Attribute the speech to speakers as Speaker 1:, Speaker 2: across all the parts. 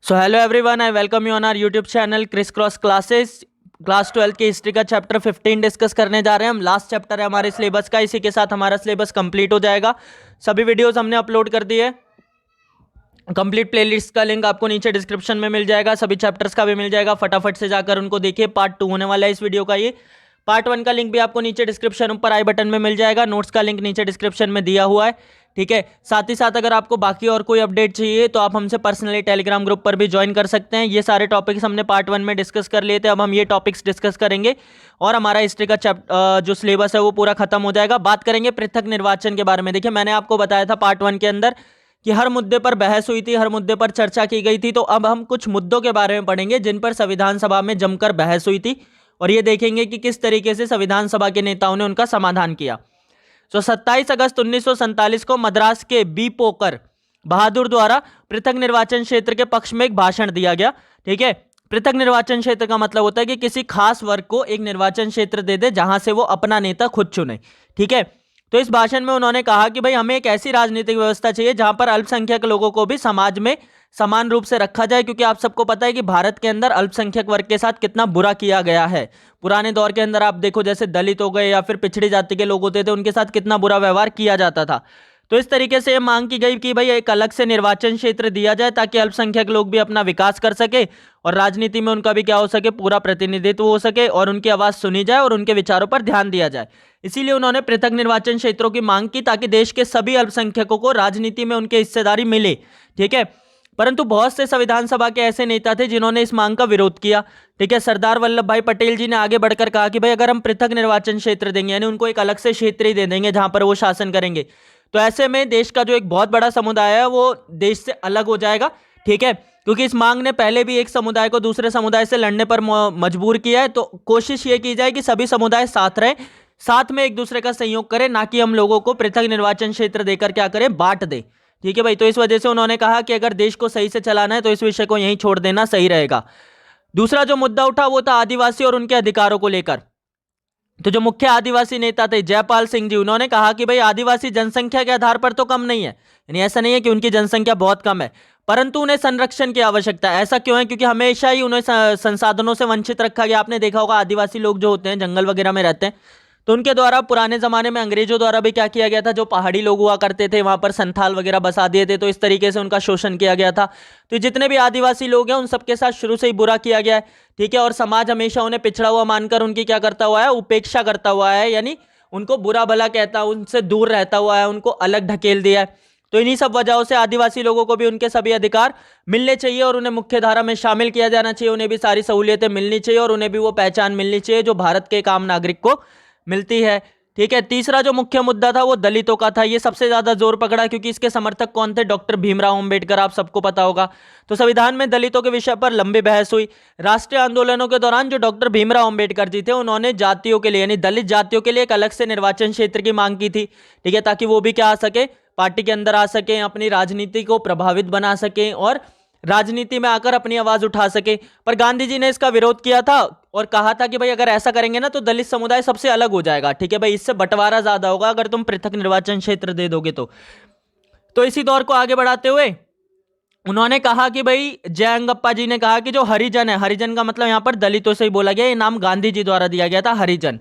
Speaker 1: So hello everyone, I welcome you on our YouTube channel Criss Cross classes. Class 12 की history का chapter 15 discuss करने जा रहे हैं हम। लास्ट चैप्टर है हमारे सिलेबस का, इसी के साथ हमारा सिलेबस कंप्लीट हो जाएगा। सभी वीडियोस हमने अपलोड कर दिए। कंप्लीट प्लेलिस्ट का लिंक आपको नीचे डिस्क्रिप्शन में मिल जाएगा, सभी चैप्टर्स का भी मिल जाएगा। फटाफट से जाकर उनको देखिए। पार्ट 2 होने वाला है इस वीडियो का। ये पार्ट 1 का लिंक भी आपको नीचे डिस्क्रिप्शन ऊपर आई बटन में मिल जाएगा। नोट्स का लिंक नीचे डिस्क्रिप्शन में दिया हुआ है, ठीक है। साथ ही साथ अगर आपको बाकी और कोई अपडेट चाहिए तो आप हमसे पर्सनली टेलीग्राम ग्रुप पर भी ज्वाइन कर सकते हैं। ये सारे टॉपिक्स हमने पार्ट 1 में डिस्कस कर लिए थे, अब हम ये टॉपिक्स डिस्कस करेंगे और हमारा हिस्ट्री का जो सिलेबस है वो पूरा खत्म हो जाएगा। बात करेंगे पृथक निर्वाचन के बारे में। देखिए, मैंने आपको बताया था पार्ट 1 के अंदर कि हर मुद्दे पर बहस हुई थी, हर मुद्दे पर चर्चा की गई थी। तो अब हम कुछ मुद्दों के बारे में पढ़ेंगे जिन पर संविधान सभा में जमकर बहस हुई थी, और ये देखेंगे कि किस तरीके से संविधान सभा के नेताओं ने उनका समाधान किया। 27 अगस्त 1947 को मद्रास के बी पोकर बहादुर द्वारा पृथक निर्वाचन क्षेत्र के पक्ष में एक भाषण दिया गया, ठीक है। पृथक निर्वाचन क्षेत्र का मतलब होता है कि किसी खास वर्ग को एक निर्वाचन क्षेत्र दे दे जहां से वो अपना नेता खुद चुने, ठीक है। तो इस भाषण में उन्होंने कहा कि भाई हमें एक ऐसी राजनीतिक व्यवस्था चाहिए जहां पर अल्पसंख्यक लोगों को भी समाज में समान रूप से रखा जाए, क्योंकि आप सबको पता है कि भारत के अंदर अल्पसंख्यक वर्ग के साथ कितना बुरा किया गया है। पुराने दौर के अंदर आप देखो, जैसे दलित हो गए या फिर पिछड़ी जाति के लोग होते थे, उनके साथ कितना बुरा व्यवहार किया जाता था। तो इस तरीके से मांग की गई कि भाई एक अलग से निर्वाचन क्षेत्र दिया जाए ताकि अल्पसंख्यक लोग भी अपना विकास कर सके और राजनीति में उनका भी क्या हो सके, पूरा प्रतिनिधित्व हो सके और उनकी आवाज सुनी जाए और उनके विचारों पर ध्यान दिया जाए। इसीलिए उन्होंने पृथक निर्वाचन क्षेत्रों की मांग की ताकि देश के सभी अल्पसंख्यकों को राजनीति में उनकी हिस्सेदारी मिले, ठीक है। परंतु बहुत से संविधान सभा के ऐसे नेता थे जिन्होंने इस मांग का विरोध किया, ठीक है। सरदार वल्लभ भाई पटेल जी ने आगे बढ़कर कहा कि भाई अगर हम पृथक निर्वाचन क्षेत्र देंगे, यानी उनको एक अलग से क्षेत्र ही दे देंगे जहां पर वो शासन करेंगे, तो ऐसे में देश का जो एक बहुत बड़ा समुदाय है वो देश से अलग हो जाएगा, ठीक है। क्योंकि इस मांग ने पहले भी एक समुदाय को दूसरे समुदाय से लड़ने पर मजबूर किया है। तो कोशिश ये की जाए कि सभी समुदाय साथ रहे, साथ में एक दूसरे का सहयोग करें, ना कि हम लोगों को पृथक निर्वाचन क्षेत्र देकर क्या करें, बांट दे, ठीक है भाई। तो इस वजह से उन्होंने कहा कि अगर देश को सही से चलाना है तो इस विषय को यहीं छोड़ देना सही रहेगा। दूसरा जो मुद्दा उठा वो था आदिवासी और उनके अधिकारों को लेकर। तो जो मुख्य आदिवासी नेता थे जयपाल सिंह जी, उन्होंने कहा कि भाई आदिवासी जनसंख्या के आधार पर तो कम नहीं है, यानी ऐसा नहीं है कि उनकी जनसंख्या बहुत कम है, परंतु उन्हें संरक्षण की आवश्यकता है। ऐसा क्यों है? क्योंकि हमेशा ही उन्हें संसाधनों से वंचित रखा गया। आपने देखा होगा आदिवासी लोग जो होते हैं जंगल वगैरह में रहते हैं, तो उनके द्वारा पुराने जमाने में अंग्रेजों द्वारा भी क्या किया गया था, जो पहाड़ी लोग हुआ करते थे वहां पर संथाल वगैरह बसा दिए थे, तो इस तरीके से उनका शोषण किया गया था। तो जितने भी आदिवासी लोग हैं उन सबके साथ शुरू से ही बुरा किया गया है, ठीक है। और समाज हमेशा उन्हें पिछड़ा हुआ मानकर उनकी क्या करता हुआ है, उपेक्षा करता हुआ है, यानी उनको बुरा भला कहता, उनसे दूर रहता हुआ है, उनको अलग ढकेल दिया है। तो इन्हीं सब वजहों से आदिवासी लोगों को भी उनके सभी अधिकार मिलने चाहिए और उन्हें मुख्य धारा में शामिल किया जाना चाहिए। उन्हें भी सारी सहूलियतें मिलनी चाहिए और उन्हें भी वो पहचान मिलनी चाहिए जो भारत के एक आम नागरिक को मिलती है, ठीक है। तीसरा जो मुख्य मुद्दा था वो दलितों का था। ये सबसे ज्यादा जोर पकड़ा क्योंकि इसके समर्थक कौन थे, डॉक्टर भीमराव अंबेडकर, आप सबको पता होगा। तो संविधान में दलितों के विषय पर लंबी बहस हुई। राष्ट्रीय आंदोलनों के दौरान जो डॉक्टर भीमराव अंबेडकर जी थे, उन्होंने जातियों के लिए, यानी दलित जातियों के लिए एक अलग से निर्वाचन क्षेत्र की मांग की थी, ठीक है, ताकि वो भी क्या आ सके, पार्टी के अंदर आ सके, अपनी राजनीति को प्रभावित बना सके और राजनीति में आकर अपनी आवाज उठा सके। पर गांधी जी ने इसका विरोध किया था और कहा था कि भाई अगर ऐसा करेंगे ना तो दलित समुदाय सबसे अलग हो जाएगा, ठीक है भाई, इससे बंटवारा ज्यादा होगा अगर तुम पृथक निर्वाचन क्षेत्र दे दोगे तो इसी दौर को आगे बढ़ाते हुए उन्होंने कहा कि भाई जयअंगप्पा जी ने कहा कि जो हरिजन है, हरिजन का मतलब यहां पर दलितों से ही बोला गया, ये नाम गांधी जी द्वारा दिया गया था, हरिजन।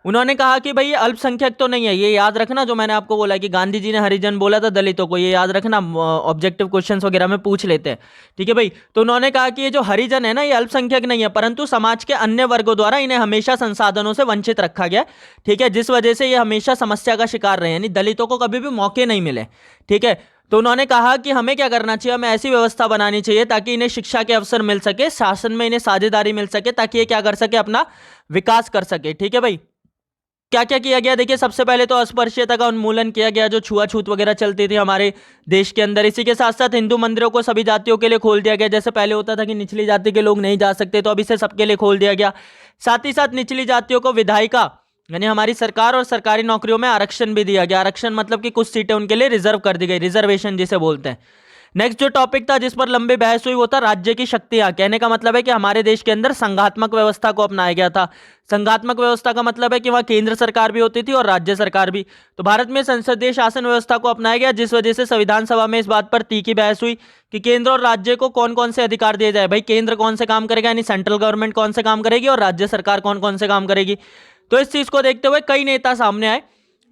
Speaker 1: उन्होंने कहा कि भाई ये अल्पसंख्यक तो नहीं है, ये याद रखना, जो मैंने आपको बोला कि गांधी जी ने हरिजन बोला था दलितों को, ये याद रखना, ऑब्जेक्टिव क्वेश्चंस वगैरह में पूछ लेते हैं, ठीक है भाई। तो उन्होंने कहा कि ये जो हरिजन है ना, ये अल्पसंख्यक नहीं है, परंतु समाज के अन्य वर्गों द्वारा इन्हें हमेशा संसाधनों से वंचित रखा गया, ठीक है, जिस वजह से ये हमेशा समस्या का शिकार रहे, यानी दलितों को कभी भी मौके नहीं मिले, ठीक है। तो उन्होंने कहा कि हमें क्या करना चाहिए, हमें ऐसी व्यवस्था बनानी चाहिए ताकि इन्हें शिक्षा के अवसर मिल सके, शासन में इन्हें साझेदारी मिल सके, ताकि ये क्या कर सके, अपना विकास कर सके, ठीक है भाई। क्या क्या किया गया, देखिए सबसे पहले तो अस्पृश्यता का उन्मूलन किया गया, जो छुआछूत वगैरह चलती थी हमारे देश के अंदर। इसी के साथ साथ हिंदू मंदिरों को सभी जातियों के लिए खोल दिया गया। जैसे पहले होता था कि निचली जाति के लोग नहीं जा सकते, तो अब इसे सबके लिए खोल दिया गया। साथ ही साथ निचली जातियों को विधायिका, यानी हमारी सरकार और सरकारी नौकरियों में आरक्षण भी दिया गया। आरक्षण मतलब कि कुछ सीटें उनके लिए रिजर्व कर दी गई, रिजर्वेशन जिसे बोलते हैं। नेक्स्ट जो टॉपिक था जिस पर लंबी बहस हुई वो था राज्य की शक्तियां। कहने का मतलब है कि हमारे देश के अंदर संघात्मक व्यवस्था को अपनाया गया था। संघात्मक व्यवस्था का मतलब है कि वहां केंद्र सरकार भी होती थी और राज्य सरकार भी। तो भारत में संसदीय शासन व्यवस्था को अपनाया गया, जिस वजह से संविधान सभा में इस बात पर तीखी बहस हुई कि केंद्र और राज्य को कौन कौन से अधिकार दिए जाए। भाई केंद्र कौन से काम करेगा, यानी सेंट्रल गवर्नमेंट कौन से काम करेगी, और राज्य सरकार कौन कौन से काम करेगी। तो इस चीज को देखते हुए कई नेता सामने आए,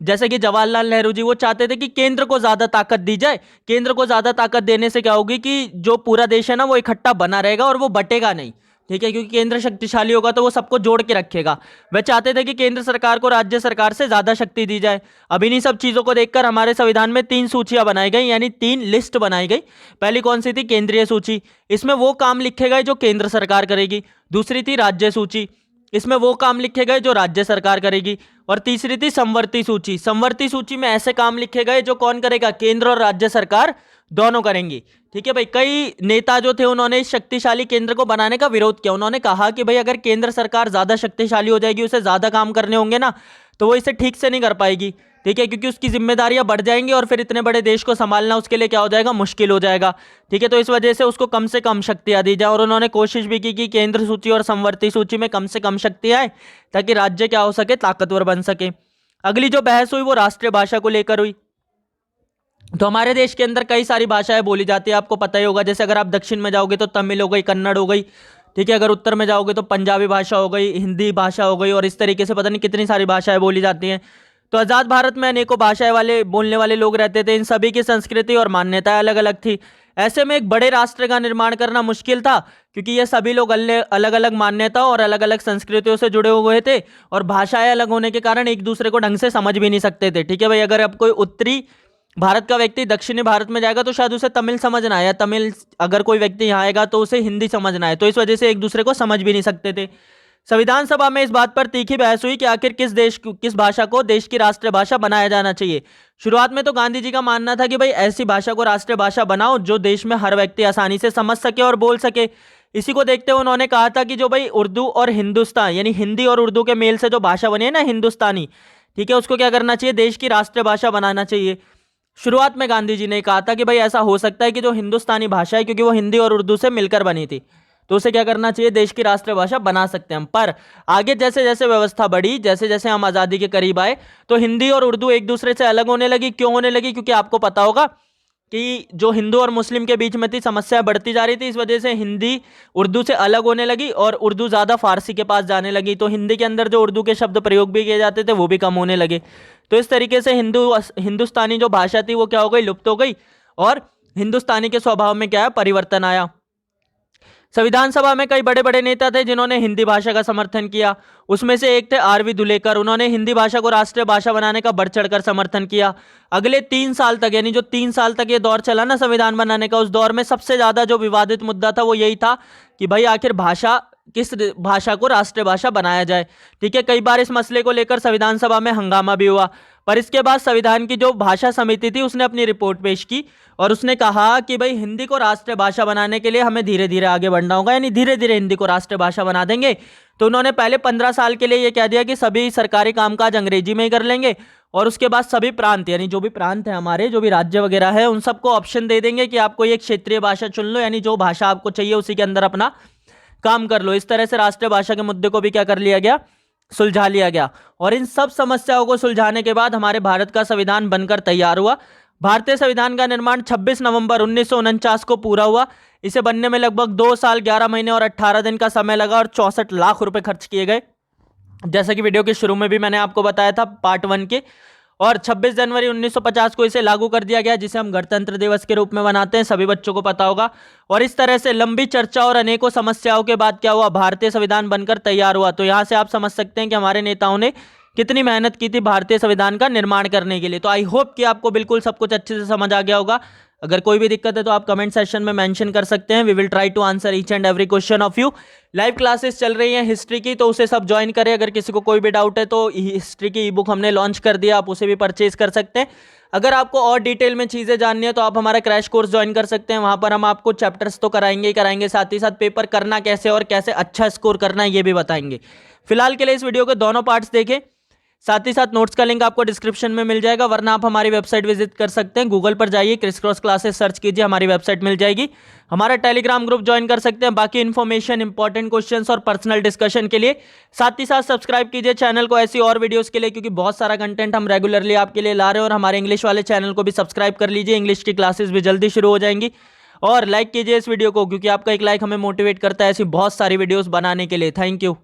Speaker 1: जैसे कि जवाहरलाल नेहरू जी। वो चाहते थे कि केंद्र को ज्यादा ताकत दी जाए। केंद्र को ज्यादा ताकत देने से क्या होगी कि जो पूरा देश है ना वो इकट्ठा बना रहेगा और वो बटेगा नहीं, ठीक है, क्योंकि केंद्र शक्तिशाली होगा तो वो सबको जोड़ के रखेगा। वे चाहते थे कि केंद्र सरकार को राज्य सरकार से ज्यादा शक्ति दी जाए। अब इन्हीं सब चीजों को देखकर हमारे संविधान में 3 सूचियां बनाई गई, यानी 3 लिस्ट बनाई गई। पहली कौन सी थी? केंद्रीय सूची। इसमें वो काम लिखे गए जो केंद्र सरकार करेगी। दूसरी थी राज्य सूची। इसमें वो काम लिखे गए जो राज्य सरकार करेगी। और तीसरी थी समवर्ती सूची। समवर्ती सूची में ऐसे काम लिखे गए जो कौन करेगा? केंद्र और राज्य सरकार दोनों करेंगी। ठीक है भाई। कई नेता जो थे उन्होंने इस शक्तिशाली केंद्र को बनाने का विरोध किया। उन्होंने कहा कि भाई अगर केंद्र सरकार ज्यादा शक्तिशाली हो जाएगी, उसे ज्यादा काम करने होंगे ना, तो वो इसे ठीक से नहीं कर पाएगी, ठीक है, क्योंकि उसकी जिम्मेदारियां बढ़ जाएंगी और फिर इतने बड़े देश को संभालना उसके लिए क्या हो जाएगा? मुश्किल हो जाएगा, ठीक है। तो इस वजह से उसको कम से कम शक्तियां दी जाए। और उन्होंने कोशिश भी की कि केंद्र सूची और समवर्ती सूची में कम से कम शक्तियां आए, ताकि राज्य क्या हो सके? ताकतवर बन सके। अगली जो बहस हुई वो राष्ट्रीय भाषा को लेकर हुई। तो हमारे देश के अंदर कई सारी भाषाएं बोली जाती है, आपको पता ही होगा। जैसे अगर आप दक्षिण में जाओगे तो तमिल हो गई, कन्नड़ हो गई, ठीक है। अगर उत्तर में जाओगे तो पंजाबी भाषा हो गई, हिंदी भाषा हो गई, और इस तरीके से पता नहीं कितनी सारी भाषाएं बोली जाती हैं। तो आज़ाद भारत में अनेकों भाषाएं वाले बोलने वाले लोग रहते थे। इन सभी की संस्कृति और मान्यताएं अलग अलग थी। ऐसे में एक बड़े राष्ट्र का निर्माण करना मुश्किल था, क्योंकि ये सभी लोग अलग अलग मान्यताओं और अलग अलग संस्कृतियों से जुड़े हुए थे, और भाषाएं अलग होने के कारण एक दूसरे को ढंग से समझ भी नहीं सकते थे, ठीक है भाई। अगर अब कोई उत्तरी भारत का व्यक्ति दक्षिणी भारत में जाएगा तो शायद उसे तमिल समझ ना आए, या तमिल अगर कोई व्यक्ति यहाँ आएगा तो उसे हिंदी समझ ना आए। तो इस वजह से एक दूसरे को समझ भी नहीं सकते थे। संविधान सभा में इस बात पर तीखी बहस हुई कि आखिर किस भाषा को देश की राष्ट्रीय भाषा बनाया जाना चाहिए। शुरुआत में तो गांधी जी का मानना था कि भाई ऐसी भाषा को राष्ट्रीय भाषा बनाओ जो देश में हर व्यक्ति आसानी से समझ सके और बोल सके। इसी को देखते हुए उन्होंने कहा था कि जो भाई उर्दू और हिंदुस्तान, यानी हिंदी और उर्दू के मेल से जो भाषा बनी है ना हिंदुस्तानी, ठीक है, उसको क्या करना चाहिए? देश की राष्ट्रीय भाषा बनाना चाहिए। शुरुआत में गांधी जी ने कहा था कि भाई ऐसा हो सकता है कि जो हिंदुस्तानी भाषा है, क्योंकि वो हिंदी और उर्दू से मिलकर बनी थी, तो उसे क्या करना चाहिए? देश की राष्ट्रीय भाषा बना सकते हैं हम। पर आगे जैसे जैसे व्यवस्था बढ़ी, जैसे जैसे हम आज़ादी के करीब आए, तो हिंदी और उर्दू एक दूसरे से अलग होने लगी। क्यों होने लगी? क्योंकि आपको पता होगा कि जो हिंदू और मुस्लिम के बीच में थी समस्या बढ़ती जा रही थी। इस वजह से हिंदी उर्दू से अलग होने लगी और उर्दू ज़्यादा फारसी के पास जाने लगी। तो हिंदी के अंदर जो उर्दू के शब्द प्रयोग भी किए जाते थे वो भी कम होने लगे। तो इस तरीके से हिंदुस्तानी जो भाषा थी वो क्या हो गई? लुप्त हो गई, और हिंदुस्तानी के स्वभाव में क्या है? परिवर्तन आया। संविधान सभा में कई बड़े बड़े नेता थे जिन्होंने हिंदी भाषा का समर्थन किया। उसमें से एक थे आरवी दुलेकर। उन्होंने हिंदी भाषा को राष्ट्रीय भाषा बनाने का बढ़ चढ़कर समर्थन किया। अगले 3 साल तक, यानी जो 3 साल तक ये दौर चला ना संविधान बनाने का, उस दौर में सबसे ज्यादा जो विवादित मुद्दा था वो यही था कि भाई आखिर किस भाषा को राष्ट्रीय भाषा बनाया जाए, ठीक है। कई बार इस मसले को लेकर संविधान सभा में हंगामा भी हुआ, पर इसके बाद संविधान की जो भाषा समिति थी उसने अपनी रिपोर्ट पेश की और उसने कहा कि भाई हिंदी को राष्ट्रीय भाषा बनाने के लिए हमें धीरे धीरे आगे बढ़ना होगा, यानी धीरे धीरे हिंदी को राष्ट्रीय भाषा बना देंगे। तो उन्होंने पहले 15 साल के लिए ये कह दिया कि सभी सरकारी कामकाज अंग्रेजी में ही कर लेंगे, और उसके बाद सभी प्रांत, यानी जो भी प्रांत है हमारे, जो भी राज्य वगैरह है, उन सबको ऑप्शन दे देंगे कि आप कोई एक क्षेत्रीय भाषा चुन लो, यानी जो भाषा आपको चाहिए उसी के अंदर अपना काम कर लो। इस तरह से राष्ट्रीय भाषा के मुद्दे को भी क्या कर लिया गया? सुलझा लिया गया। और इन सब समस्याओं को सुलझाने के बाद हमारे भारत का संविधान बनकर तैयार हुआ। भारतीय संविधान का निर्माण 26 नवंबर 1949 को पूरा हुआ। इसे बनने में लगभग 2 साल 11 महीने और 18 दिन का समय लगा और 64 लाख रुपए खर्च किए गए, जैसा कि वीडियो के शुरू में भी मैंने आपको बताया था पार्ट 1 के। और 26 जनवरी 1950 को इसे लागू कर दिया गया, जिसे हम गणतंत्र दिवस के रूप में मनाते हैं, सभी बच्चों को पता होगा। और इस तरह से लंबी चर्चा और अनेकों समस्याओं के बाद क्या हुआ? भारतीय संविधान बनकर तैयार हुआ। तो यहां से आप समझ सकते हैं कि हमारे नेताओं ने कितनी मेहनत की थी भारतीय संविधान का निर्माण करने के लिए। तो आई होप कि आपको बिल्कुल सब कुछ अच्छे से समझ आ गया होगा। अगर कोई भी दिक्कत है तो आप कमेंट सेक्शन में मेंशन कर सकते हैं। We will try to answer each and every question of you. Live classes चल रही हैं हिस्ट्री की, तो उसे सब ज्वाइन करें। अगर किसी को कोई भी डाउट है तो हिस्ट्री की ई बुक हमने लॉन्च कर दिया, आप उसे भी परचेज कर सकते हैं। अगर आपको और डिटेल में चीज़ें जाननी है तो आप हमारा क्रैश कोर्स ज्वाइन कर सकते हैं। वहाँ पर हम आपको चैप्टर्स तो कराएंगे ही कराएंगे, साथ ही साथ पेपर करना कैसे और कैसे अच्छा स्कोर करना है ये भी बताएंगे। फिलहाल के लिए इस वीडियो के दोनों पार्ट्स देखें। साथ ही साथ नोट्स का लिंक आपको डिस्क्रिप्शन में मिल जाएगा, वरना आप हमारी वेबसाइट विजिट कर सकते हैं। गूगल पर जाइए, क्रिस क्रॉस क्लासेस सर्च कीजिए, हमारी वेबसाइट मिल जाएगी। हमारा टेलीग्राम ग्रुप ज्वाइन कर सकते हैं बाकी इन्फॉर्मेशन, इंपॉर्टेंट क्वेश्चंस और पर्सनल डिस्कशन के लिए। साथ ही साथ सब्सक्राइब कीजिए चैनल को ऐसी और वीडियोस के लिए, क्योंकि बहुत सारा कंटेंट हम रेगुलरली आपके लिए ला रहे हैं। और हमारे इंग्लिश वाले चैनल को भी सब्सक्राइब कर लीजिए, इंग्लिश की क्लासेस भी जल्दी शुरू हो जाएंगी। और लाइक कीजिए इस वीडियो को, क्योंकि आपका एक लाइक हमें मोटिवेट करता है ऐसी बहुत सारी वीडियोस बनाने के लिए। Thank you.